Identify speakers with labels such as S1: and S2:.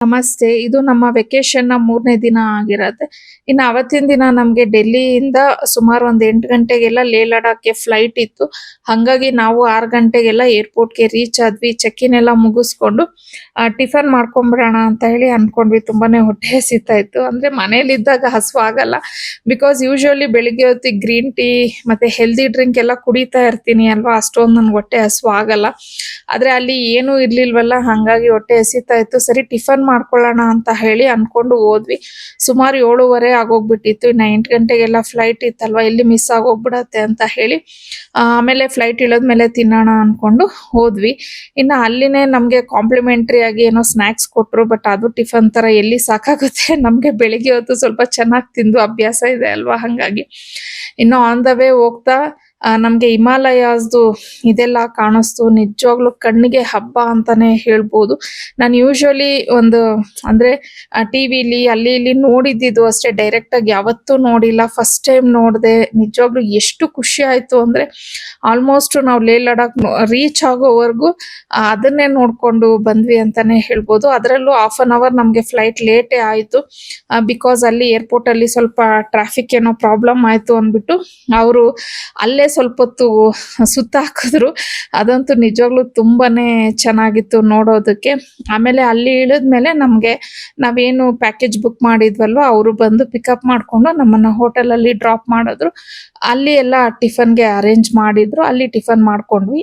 S1: ನಮಸ್ತೆ. ಇದು ನಮ್ಮ ವೆಕೇಷನ್‌ನ 3ನೇ ದಿನ ಆಗಿರತ್ತೆ. ಇನ್ನು ಅವತ್ತಿನ ದಿನ ನಮ್ಗೆ ಡೆಲ್ಲಿಯಿಂದ ಸುಮಾರು ಒಂದು 8 ಗಂಟೆಗೆಲ್ಲ ಲೇಹ್ ಲಡಾಖ್‌ಗೆ ಫ್ಲೈಟ್ ಇತ್ತು. ಹಂಗಾಗಿ ನಾವು 6 ಗಂಟೆಗೆಲ್ಲ ಏರ್‌ಪೋರ್ಟ್‌ಗೆ ರೀಚ್ ಆದ್ವಿ. ಚೆಕ್ ಇನ್ ಎಲ್ಲ ಮುಗಿಸ್ಕೊಂಡು ಟಿಫನ್ ಮಾಡ್ಕೊಂಡ್ಬಿಡೋಣ ಅಂತ ಹೇಳಿ ಅನ್ಕೊಂಡ್ವಿ. ತುಂಬಾನೇ ಹೊಟ್ಟೆ ಹಸಿತಾ ಇತ್ತು. ಅಂದ್ರೆ ಮನೇಲಿದ್ದಾಗ ಹಸ್ವಾಗಲ್ಲ. ಬಿಕಾಸ್ ಯೂಶುವಲಿ ಬೆಳಿಗ್ಗೆ ಹೊತ್ತಿಗೆ ಗ್ರೀನ್ ಟೀ ಮತ್ತೆ ಹೆಲ್ದಿ ಡ್ರಿಂಕ್ ಎಲ್ಲ ಕುಡಿತಾ ಇರ್ತೀನಿ ಅಲ್ವಾ, ಅಷ್ಟೊಂದು ನನ್ಗೆ ಹೊಟ್ಟೆ ಹಸ್ವಾಗಲ್ಲ. ಆದ್ರೆ ಅಲ್ಲಿ ಏನೂ ಇರ್ಲಿಲ್ವಲ್ಲ, ಹಂಗಾಗಿ ಹೊಟ್ಟೆ ಹಸಿತಾ ಇತ್ತು. ಸರಿ ಟಿಫನ್ ಮಾಡ್ಕೊಳ್ಳೋಣ ಅಂತ ಹೇಳಿ ಅನ್ಕೊಂಡು ಹೋದ್ವಿ. ಸುಮಾರು 7:30 ಆಗೋಗ್ಬಿಟ್ಟಿತ್ತು. ಇನ್ನು 8 ಗಂಟೆಗೆಲ್ಲ ಫ್ಲೈಟ್ ಇತ್ತಲ್ವಾ, ಎಲ್ಲಿ ಮಿಸ್ ಆಗೋಗ್ಬಿಡತ್ತೆ ಅಂತ ಹೇಳಿ ಆಮೇಲೆ ಫ್ಲೈಟ್ ಇಳಿದ್ಮೇಲೆ ತಿನ್ನೋಣ ಅನ್ಕೊಂಡು ಹೋದ್ವಿ. ಇನ್ನು ಅಲ್ಲಿನೇ ನಮ್ಗೆ ಕಾಂಪ್ಲಿಮೆಂಟರಿ ಆಗಿ ಏನೋ ಸ್ನಾಕ್ಸ್ ಕೊಟ್ರು. ಬಟ್ ಅದು ಟಿಫನ್ ತರ ಎಲ್ಲಿ ಸಾಕಾಗುತ್ತೆ. ನಮ್ಗೆ ಬೆಳಿಗ್ಗೆ ಹೊತ್ತು ಸ್ವಲ್ಪ ಚೆನ್ನಾಗಿ ತಿಂದು ಅಭ್ಯಾಸ ಇದೆ ಅಲ್ವಾ, ಹಂಗಾಗಿ ಇನ್ನು ಆನ್ ದ ವೇ ಹೋಗ್ತಾ ನಮ್ಗೆ ಹಿಮಾಲಯಾಸ್ದು ಇದೆಲ್ಲ ಕಾಣಿಸ್ತು. ನಿಜವಾಗ್ಲೂ ಕಣ್ಣಿಗೆ ಹಬ್ಬ ಅಂತಾನೆ ಹೇಳ್ಬೋದು. ನಾನು ಯೂಶುವಲಿ ಒಂದು ಅಂದ್ರೆ ಟಿವಿಲಿ ಅಲ್ಲಿ ಇಲ್ಲಿ ನೋಡಿದ್ದಿದ್ದು ಅಷ್ಟೇ, ಡೈರೆಕ್ಟ್ ಆಗಿ ಯಾವತ್ತೂ ನೋಡಿಲ್ಲ. ಫಸ್ಟ್ ಟೈಮ್ ನೋಡಿದೆ. ನಿಜವಾಗ್ಲೂ ಎಷ್ಟು ಖುಷಿ ಆಯ್ತು ಅಂದ್ರೆ ಆಲ್ಮೋಸ್ಟ್ ನಾವು ಲೇಹ್ ಲಡಾಖ್ ರೀಚ್ ಆಗೋವರೆಗೂ ಅದನ್ನೇ ನೋಡ್ಕೊಂಡು ಬಂದ್ವಿ ಅಂತಾನೆ ಹೇಳ್ಬೋದು. ಅದರಲ್ಲೂ ಹಾಫ್ ಅನ್ ಅವರ್ ನಮ್ಗೆ ಫ್ಲೈಟ್ ಲೇಟೇ ಆಯ್ತು. ಬಿಕಾಸ್ ಅಲ್ಲಿ ಏರ್ಪೋರ್ಟ್ ಅಲ್ಲಿ ಸ್ವಲ್ಪ ಟ್ರಾಫಿಕ್ ಏನೋ ಪ್ರಾಬ್ಲಮ್ ಆಯ್ತು ಅಂದ್ಬಿಟ್ಟು ಅವರು ಅಲ್ಲೇ ಸ್ವಲ್ಪ ಹೊತ್ತು ಸುತ್ತ ಹಾಕಿದ್ರು. ಅದಂತೂ ನಿಜವಾಗ್ಲೂ ತುಂಬಾನೇ ಚೆನ್ನಾಗಿತ್ತು ನೋಡೋದಕ್ಕೆ. ಆಮೇಲೆ ಅಲ್ಲಿ ಇಳಿದ್ಮೇಲೆ ನಮ್ಗೆ ನಾವೇನು ಪ್ಯಾಕೇಜ್ ಬುಕ್ ಮಾಡಿದ್ವಲ್ವ, ಅವರು ಬಂದು ಪಿಕಪ್ ಮಾಡ್ಕೊಂಡು ನಮ್ಮನ್ನ ಹೋಟೆಲ್ ಅಲ್ಲಿ ಡ್ರಾಪ್ ಮಾಡಿದ್ರು. ಅಲ್ಲಿ ಎಲ್ಲ ಟಿಫನ್ಗೆ ಅರೇಂಜ್ ಮಾಡಿದ್ರು. ಅಲ್ಲಿ ಟಿಫನ್ ಮಾಡ್ಕೊಂಡ್ವಿ.